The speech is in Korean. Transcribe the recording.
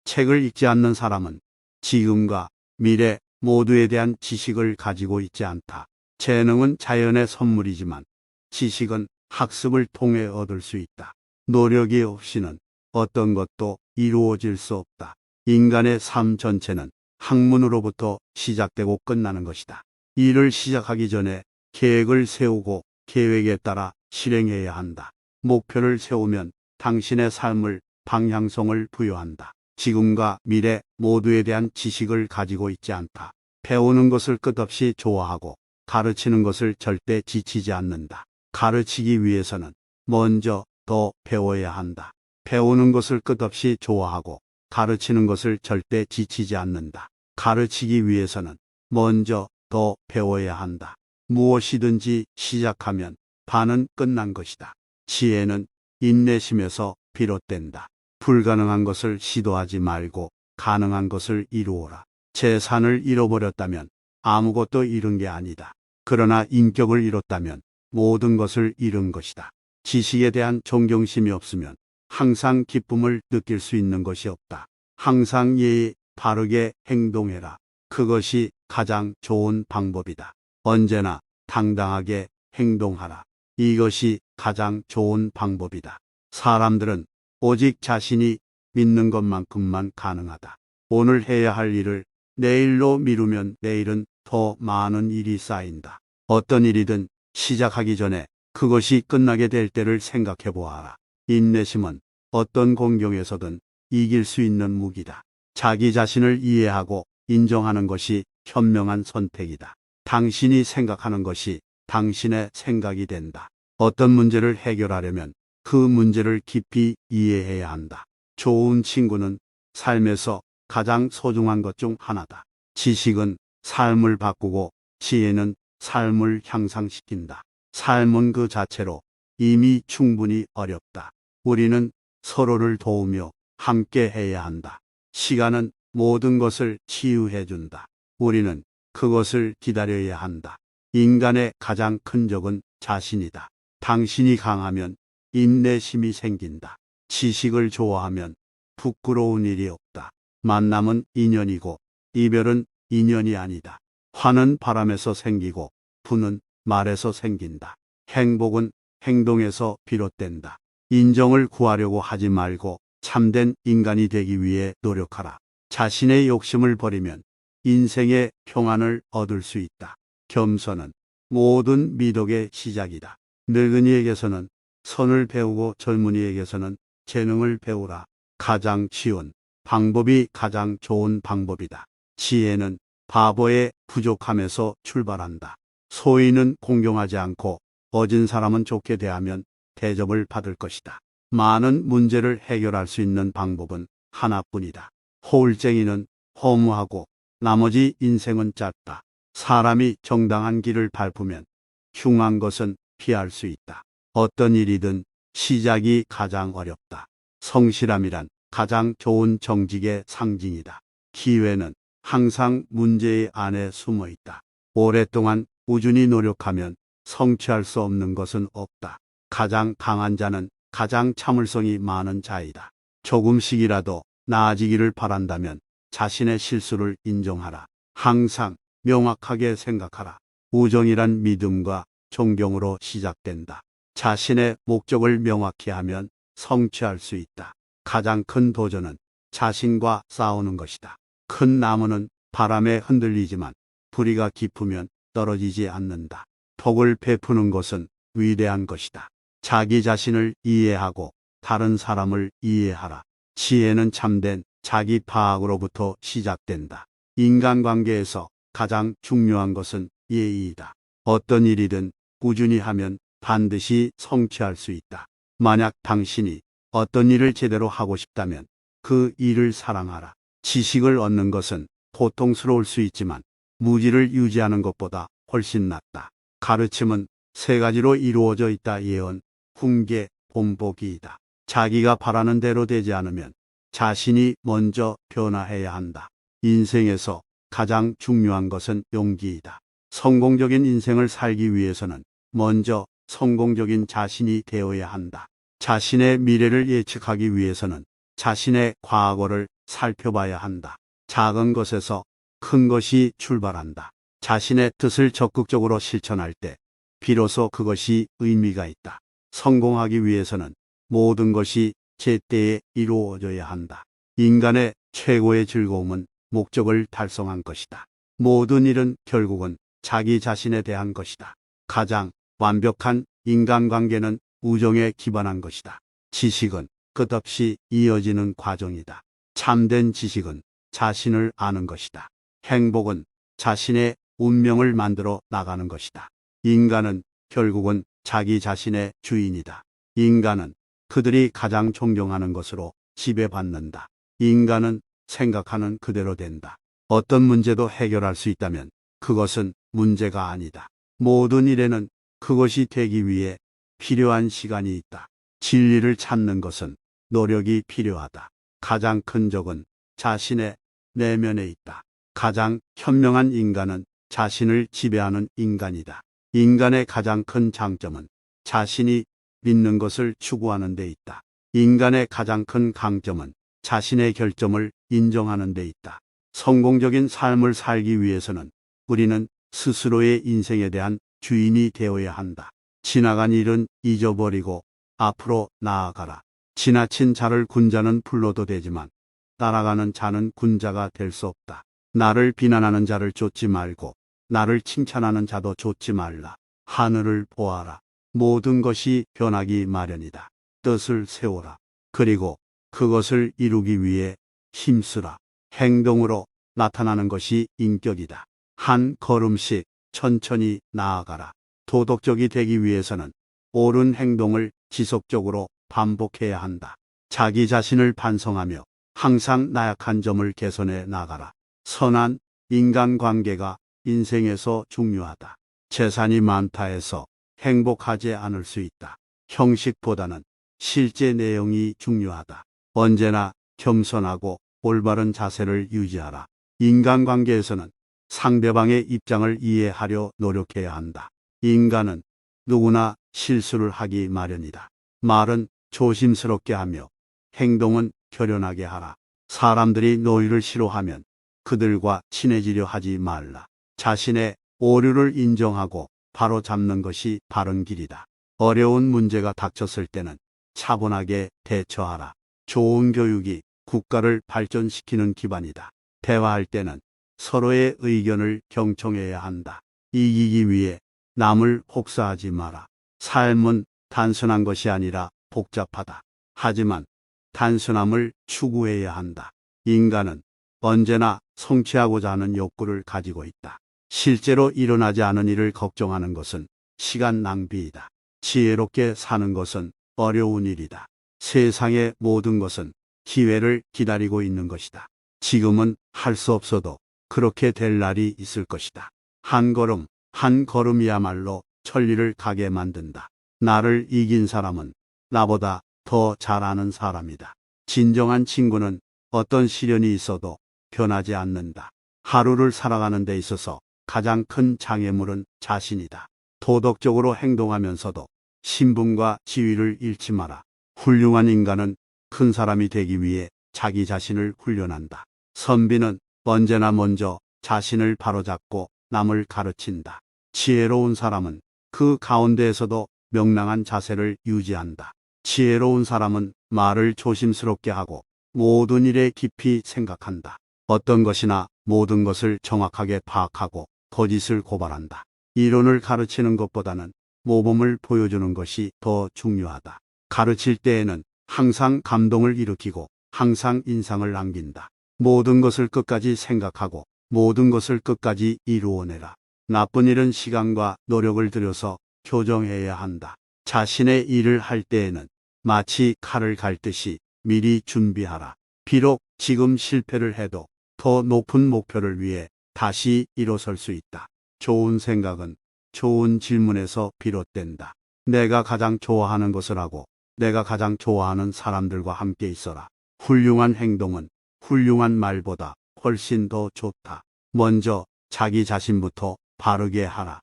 책을 읽지 않는 사람은 지금과 미래 모두에 대한 지식을 가지고 있지 않다. 재능은 자연의 선물이지만 지식은 학습을 통해 얻을 수 있다. 노력이 없이는 어떤 것도 이루어질 수 없다. 인간의 삶 전체는 학문으로부터 시작되고 끝나는 것이다. 일을 시작하기 전에 계획을 세우고 계획에 따라 실행해야 한다. 목표를 세우면 당신의 삶을 방향성을 부여한다. 지금과 미래 모두에 대한 지식을 가지고 있지 않다. 배우는 것을 끝없이 좋아하고 가르치는 것을 절대 지치지 않는다. 가르치기 위해서는 먼저 더 배워야 한다. 배우는 것을 끝없이 좋아하고 가르치는 것을 절대 지치지 않는다. 가르치기 위해서는 먼저 더 배워야 한다. 무엇이든지 시작하면 반은 끝난 것이다. 지혜는 인내심에서 비롯된다. 불가능한 것을 시도하지 말고 가능한 것을 이루어라. 재산을 잃어버렸다면 아무것도 잃은 게 아니다. 그러나 인격을 잃었다면 모든 것을 잃은 것이다. 지식에 대한 존경심이 없으면 항상 기쁨을 느낄 수 있는 것이 없다. 항상 예의 바르게 행동해라. 그것이 가장 좋은 방법이다. 언제나 당당하게 행동하라. 이것이 가장 좋은 방법이다. 사람들은 오직 자신이 믿는 것만큼만 가능하다. 오늘 해야 할 일을 내일로 미루면 내일은 더 많은 일이 쌓인다. 어떤 일이든 시작하기 전에 그것이 끝나게 될 때를 생각해 보아라. 인내심은 어떤 공경에서든 이길 수 있는 무기다. 자기 자신을 이해하고 인정하는 것이 현명한 선택이다. 당신이 생각하는 것이 당신의 생각이 된다. 어떤 문제를 해결하려면 그 문제를 깊이 이해해야 한다. 좋은 친구는 삶에서 가장 소중한 것 중 하나다. 지식은 삶을 바꾸고 지혜는 삶을 향상시킨다. 삶은 그 자체로 이미 충분히 어렵다. 우리는 서로를 도우며 함께 해야 한다. 시간은 모든 것을 치유해 준다. 우리는 그것을 기다려야 한다. 인간의 가장 큰 적은 자신이다. 당신이 강하면 인내심이 생긴다. 지식을 좋아하면 부끄러운 일이 없다. 만남은 인연이고 이별은 인연이 아니다. 화는 바람에서 생기고 분은 말에서 생긴다. 행복은 행동에서 비롯된다. 인정을 구하려고 하지 말고 참된 인간이 되기 위해 노력하라. 자신의 욕심을 버리면 인생의 평안을 얻을 수 있다. 겸손은 모든 미덕의 시작이다. 늙은이에게서는 선을 배우고 젊은이에게서는 재능을 배우라. 가장 쉬운 방법이 가장 좋은 방법이다. 지혜는 바보의 부족함에서 출발한다. 소인은 공경하지 않고 어진 사람은 좋게 대하면 대접을 받을 것이다. 많은 문제를 해결할 수 있는 방법은 하나뿐이다. 허울쟁이는 허무하고 나머지 인생은 짧다. 사람이 정당한 길을 밟으면 흉한 것은 피할 수 있다. 어떤 일이든 시작이 가장 어렵다. 성실함이란 가장 좋은 정직의 상징이다. 기회는 항상 문제의 안에 숨어 있다. 오랫동안 꾸준히 노력하면 성취할 수 없는 것은 없다. 가장 강한 자는 가장 참을성이 많은 자이다. 조금씩이라도 나아지기를 바란다면 자신의 실수를 인정하라. 항상 명확하게 생각하라. 우정이란 믿음과 존경으로 시작된다. 자신의 목적을 명확히 하면 성취할 수 있다. 가장 큰 도전은 자신과 싸우는 것이다. 큰 나무는 바람에 흔들리지만 뿌리가 깊으면 떨어지지 않는다. 복을 베푸는 것은 위대한 것이다. 자기 자신을 이해하고 다른 사람을 이해하라. 지혜는 참된 자기 파악으로부터 시작된다. 인간관계에서 가장 중요한 것은 예의이다. 어떤 일이든 꾸준히 하면 반드시 성취할 수 있다. 만약 당신이 어떤 일을 제대로 하고 싶다면 그 일을 사랑하라. 지식을 얻는 것은 고통스러울 수 있지만 무지를 유지하는 것보다 훨씬 낫다. 가르침은 세 가지로 이루어져 있다. 예언, 훈계, 본보기이다. 자기가 바라는 대로 되지 않으면 자신이 먼저 변화해야 한다. 인생에서 가장 중요한 것은 용기이다. 성공적인 인생을 살기 위해서는 먼저 성공적인 자신이 되어야 한다. 자신의 미래를 예측하기 위해서는 자신의 과거를 살펴봐야 한다. 작은 것에서 큰 것이 출발한다. 자신의 뜻을 적극적으로 실천할 때 비로소 그것이 의미가 있다. 성공하기 위해서는 모든 것이 제때에 이루어져야 한다. 인간의 최고의 즐거움은 목적을 달성한 것이다. 모든 일은 결국은 자기 자신에 대한 것이다. 가장 완벽한 인간관계는 우정에 기반한 것이다. 지식은 끝없이 이어지는 과정이다. 참된 지식은 자신을 아는 것이다. 행복은 자신의 운명을 만들어 나가는 것이다. 인간은 결국은 자기 자신의 주인이다. 인간은 그들이 가장 존경하는 것으로 지배받는다. 인간은 생각하는 그대로 된다. 어떤 문제도 해결할 수 있다면 그것은 문제가 아니다. 모든 일에는 그것이 되기 위해 필요한 시간이 있다. 진리를 찾는 것은 노력이 필요하다. 가장 큰 적은 자신의 내면에 있다. 가장 현명한 인간은 자신을 지배하는 인간이다. 인간의 가장 큰 장점은 자신이 믿는 것을 추구하는 데 있다. 인간의 가장 큰 강점은 자신의 결점을 인정하는 데 있다. 성공적인 삶을 살기 위해서는 우리는 스스로의 인생에 대한 주인이 되어야 한다. 지나간 일은 잊어버리고 앞으로 나아가라. 지나친 자를 군자는 불러도 되지만 따라가는 자는 군자가 될 수 없다. 나를 비난하는 자를 쫓지 말고 나를 칭찬하는 자도 쫓지 말라. 하늘을 보아라. 모든 것이 변하기 마련이다. 뜻을 세워라. 그리고 그것을 이루기 위해 힘쓰라. 행동으로 나타나는 것이 인격이다. 한 걸음씩 천천히 나아가라. 도덕적이 되기 위해서는 옳은 행동을 지속적으로 반복해야 한다. 자기 자신을 반성하며 항상 나약한 점을 개선해 나가라. 선한 인간관계가 인생에서 중요하다. 재산이 많다 해서 행복하지 않을 수 있다. 형식보다는 실제 내용이 중요하다. 언제나 겸손하고 올바른 자세를 유지하라. 인간관계에서는 상대방의 입장을 이해하려 노력해야 한다. 인간은 누구나 실수를 하기 마련이다. 말은 조심스럽게 하며 행동은 결연하게 하라. 사람들이 너희를 싫어하면 그들과 친해지려 하지 말라. 자신의 오류를 인정하고 바로 잡는 것이 바른 길이다. 어려운 문제가 닥쳤을 때는 차분하게 대처하라. 좋은 교육이 국가를 발전시키는 기반이다. 대화할 때는 서로의 의견을 경청해야 한다. 이기기 위해 남을 혹사하지 마라. 삶은 단순한 것이 아니라 복잡하다. 하지만 단순함을 추구해야 한다. 인간은 언제나 성취하고자 하는 욕구를 가지고 있다. 실제로 일어나지 않은 일을 걱정하는 것은 시간 낭비이다. 지혜롭게 사는 것은 어려운 일이다. 세상의 모든 것은 기회를 기다리고 있는 것이다. 지금은 할 수 없어도 그렇게 될 날이 있을 것이다. 한 걸음 한 걸음이야말로 천리를 가게 만든다. 나를 이긴 사람은 나보다 더 잘 아는 사람이다. 진정한 친구는 어떤 시련이 있어도 변하지 않는다. 하루를 살아가는 데 있어서 가장 큰 장애물은 자신이다. 도덕적으로 행동하면서도 신분과 지위를 잃지 마라. 훌륭한 인간은 큰 사람이 되기 위해 자기 자신을 훈련한다. 선비는 언제나 먼저 자신을 바로잡고 남을 가르친다. 지혜로운 사람은 그 가운데에서도 명랑한 자세를 유지한다. 지혜로운 사람은 말을 조심스럽게 하고 모든 일에 깊이 생각한다. 어떤 것이나 모든 것을 정확하게 파악하고 거짓을 고발한다. 이론을 가르치는 것보다는 모범을 보여주는 것이 더 중요하다. 가르칠 때에는 항상 감동을 일으키고 항상 인상을 남긴다. 모든 것을 끝까지 생각하고 모든 것을 끝까지 이루어내라. 나쁜 일은 시간과 노력을 들여서 교정해야 한다. 자신의 일을 할 때에는 마치 칼을 갈듯이 미리 준비하라. 비록 지금 실패를 해도 더 높은 목표를 위해 다시 일어설 수 있다. 좋은 생각은 좋은 질문에서 비롯된다. 내가 가장 좋아하는 것을 하고 내가 가장 좋아하는 사람들과 함께 있어라. 훌륭한 행동은 훌륭한 말보다 훨씬 더 좋다. 먼저 자기 자신부터 바르게 하라.